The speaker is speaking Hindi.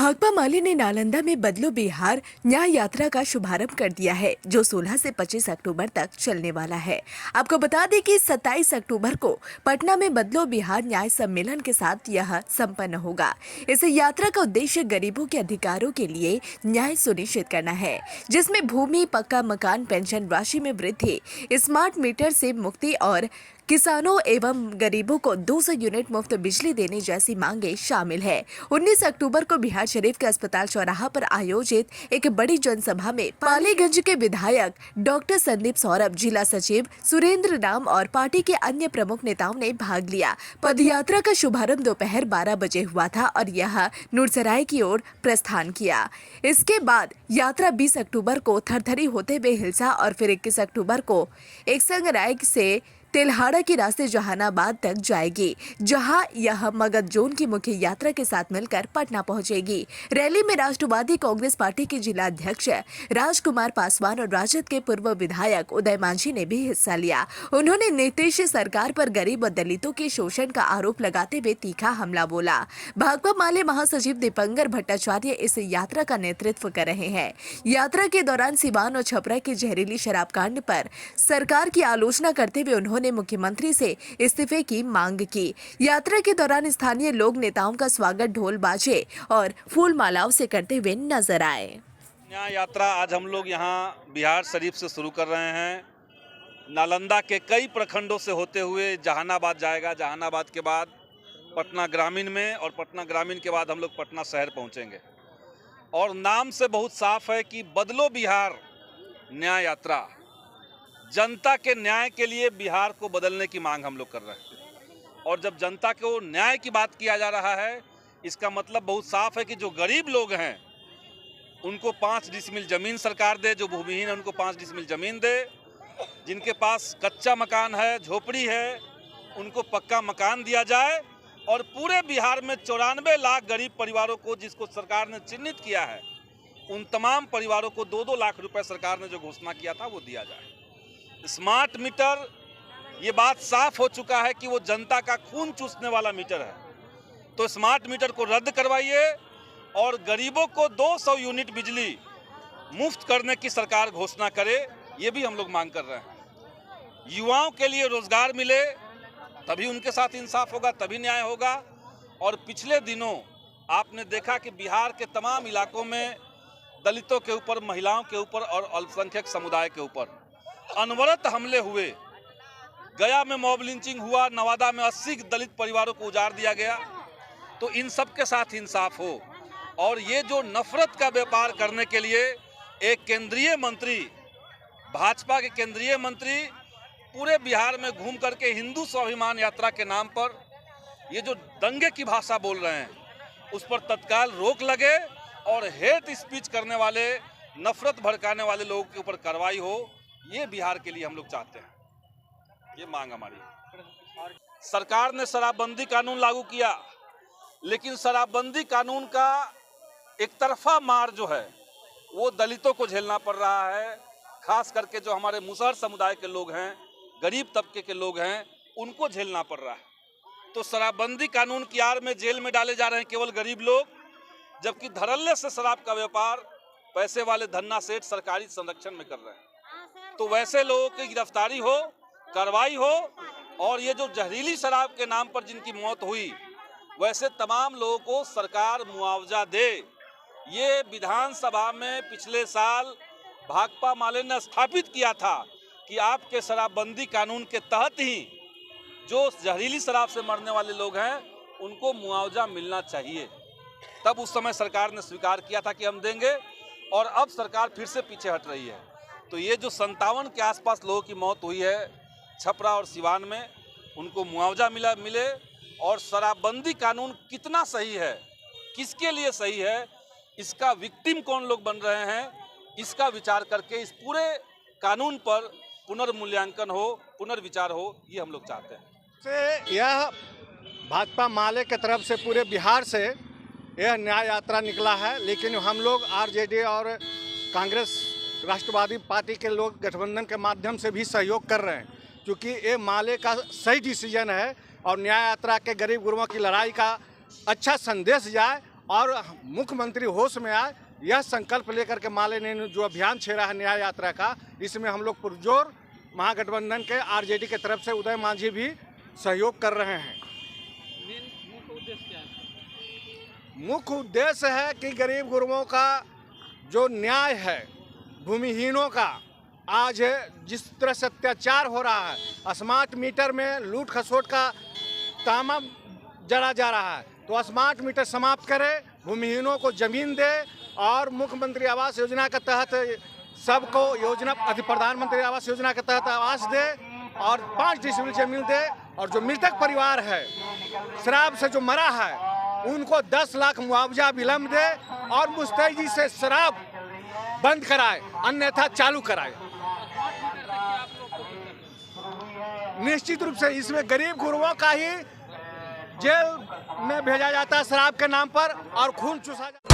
भाकपा माले ने नालंदा में बदलो बिहार न्याय यात्रा का शुभारंभ कर दिया है, जो 16 से 25 अक्टूबर तक चलने वाला है। आपको बता दें कि 27 अक्टूबर को पटना में बदलो बिहार न्याय सम्मेलन के साथ यह संपन्न होगा। इस यात्रा का उद्देश्य गरीबों के अधिकारों के लिए न्याय सुनिश्चित करना है, जिसमें भूमि, पक्का मकान, पेंशन राशि में वृद्धि, स्मार्ट मीटर से मुक्ति और किसानों एवं गरीबों को 200 यूनिट मुफ्त बिजली देने जैसी मांगे शामिल है। 19 अक्टूबर को बिहार शरीफ के अस्पताल चौराहा पर आयोजित एक बड़ी जनसभा में पालीगंज के विधायक डॉक्टर संदीप सौरभ, जिला सचिव सुरेंद्र राम और पार्टी के अन्य प्रमुख नेताओं ने भाग लिया। पदयात्रा का शुभारंभ दोपहर 12 बजे हुआ था और यह नूरसराय की ओर प्रस्थान किया। इसके बाद यात्रा 20 अक्टूबर को थरथरी होते हुए हिलसा और फिर 21 अक्टूबर को एकसंगराय से तेल्हाड़ा के रास्ते जहानाबाद तक जाएगी, जहां यह मगध जोन की मुख्य यात्रा के साथ मिलकर पटना पहुंचेगी। रैली में राष्ट्रवादी कांग्रेस पार्टी के जिला अध्यक्ष राजकुमार पासवान और राजद के पूर्व विधायक उदय मांझी ने भी हिस्सा लिया। उन्होंने नीतीश सरकार पर गरीब और दलितों के शोषण का आरोप लगाते हुए तीखा हमला बोला। भाकपा माले महासचिव दीपंकर भट्टाचार्य इस यात्रा का नेतृत्व कर रहे हैं। यात्रा के दौरान सिवान और छपरा के जहरीली शराब कांड पर सरकार की आलोचना करते हुए उन्होंने मुख्यमंत्री से इस्तीफे की मांग की। यात्रा के दौरान स्थानीय लोग नेताओं का स्वागत ढोल बाजे और फूल मालाओं से करते हुए नजर आए। न्याय यात्रा आज हम लोग यहाँ बिहार शरीफ से शुरू कर रहे हैं। नालंदा के कई प्रखंडों से होते हुए जहानाबाद जाएगा। जहानाबाद के बाद पटना ग्रामीण में और पटना ग्रामीण के बाद हम लोग पटना शहर पहुँचेंगे। और नाम से बहुत साफ है कि बदलो बिहार न्याय यात्रा, जनता के न्याय के लिए बिहार को बदलने की मांग हम लोग कर रहे हैं। और जब जनता को न्याय की बात किया जा रहा है, इसका मतलब बहुत साफ है कि जो गरीब लोग हैं उनको 5 डिसमिल ज़मीन सरकार दे, जो भूमिहीन है उनको 5 डिसमिल ज़मीन दे, जिनके पास कच्चा मकान है, झोपड़ी है, उनको पक्का मकान दिया जाए। और पूरे बिहार में 94 लाख गरीब परिवारों को, जिसको सरकार ने चिन्हित किया है, उन तमाम परिवारों को 2-2 लाख रुपए सरकार ने जो घोषणा किया था वो दिया जाए। स्मार्ट मीटर, ये बात साफ हो चुका है कि वो जनता का खून चूसने वाला मीटर है। तो स्मार्ट मीटर को रद्द करवाइए और गरीबों को 200 यूनिट बिजली मुफ्त करने की सरकार घोषणा करे, ये भी हम लोग मांग कर रहे हैं। युवाओं के लिए रोजगार मिले, तभी उनके साथ इंसाफ होगा, तभी न्याय होगा। और पिछले दिनों आपने देखा कि बिहार के तमाम इलाकों में दलितों के ऊपर, महिलाओं के ऊपर और अल्पसंख्यक समुदाय के ऊपर अनवरत हमले हुए। गया में मॉब लिंचिंग हुआ, नवादा में 80 दलित परिवारों को उजाड़ दिया गया। तो इन सब के साथ इंसाफ हो। और ये जो नफरत का व्यापार करने के लिए एक केंद्रीय मंत्री, भाजपा के केंद्रीय मंत्री पूरे बिहार में घूम करके हिंदू स्वाभिमान यात्रा के नाम पर ये जो दंगे की भाषा बोल रहे हैं, उस पर तत्काल रोक लगे और हेट स्पीच करने वाले, नफरत भड़काने वाले लोगों के ऊपर कार्रवाई हो। ये बिहार के लिए हम लोग चाहते हैं, ये मांग हमारी। सरकार ने शराबबंदी कानून लागू किया, लेकिन शराबबंदी कानून का एक तरफा मार जो है वो दलितों को झेलना पड़ रहा है। खास करके जो हमारे मुसहर समुदाय के लोग हैं, गरीब तबके के लोग हैं, उनको झेलना पड़ रहा है। तो शराबबंदी कानून की आड़ में जेल में डाले जा रहे हैं केवल गरीब लोग, जबकि धड़ल्ले से शराब का व्यापार पैसे वाले धन्ना सेठ सरकारी संरक्षण में कर रहे हैं। तो वैसे लोगों की गिरफ्तारी हो, कार्रवाई हो। और ये जो जहरीली शराब के नाम पर जिनकी मौत हुई, वैसे तमाम लोगों को सरकार मुआवजा दे। ये विधानसभा में पिछले साल भाकपा माले ने स्थापित किया था कि आपके शराबबंदी कानून के तहत ही जो जहरीली शराब से मरने वाले लोग हैं उनको मुआवजा मिलना चाहिए। तब उस समय सरकार ने स्वीकार किया था कि हम देंगे, और अब सरकार फिर से पीछे हट रही है। तो ये जो 57 के आसपास लोगों की मौत हुई है छपरा और सिवान में, उनको मुआवजा मिले। और शराबबंदी कानून कितना सही है, किसके लिए सही है, इसका विक्टिम कौन लोग बन रहे हैं, इसका विचार करके इस पूरे कानून पर पुनर्मूल्यांकन हो, पुनर्विचार हो, ये हम लोग चाहते हैं। यह भाजपा माले की तरफ से पूरे बिहार से यह न्याय यात्रा निकला है, लेकिन हम लोग आरजेडी और कांग्रेस राष्ट्रवादी पार्टी के लोग गठबंधन के माध्यम से भी सहयोग कर रहे हैं, क्योंकि ये माले का सही डिसीजन है और न्याय यात्रा के गरीब गुरुओं की लड़ाई का अच्छा संदेश जाए और मुख्यमंत्री होश में आए, यह संकल्प लेकर के माले ने जो अभियान छेड़ा है न्याय यात्रा का, इसमें हम लोग पुरजोर महागठबंधन के आरजेडी के तरफ से उदय मांझी भी सहयोग कर रहे हैं। मुख्य उद्देश्य है कि गरीब गुरबों का जो न्याय है, भूमिहीनों का आज जिस तरह से अत्याचार हो रहा है, स्मार्ट मीटर में लूट खसोट का तामा जड़ा जा रहा है, तो स्मार्ट मीटर समाप्त करे, भूमिहीनों को जमीन दे और मुख्यमंत्री आवास योजना के तहत सबको योजना प्रधानमंत्री आवास योजना के तहत आवास दे और 5 डिसमिल जमीन दे, और जो मृतक परिवार है, शराब से जो मरा है, उनको 10 लाख मुआवजा विलम्ब दे और मुस्तैदी से शराब बंद कराए, अन्यथा चालू कराए। निश्चित रूप से इसमें गरीब गुरबों का ही जेल में भेजा जाता है शराब के नाम पर और खून चूसा जाता है।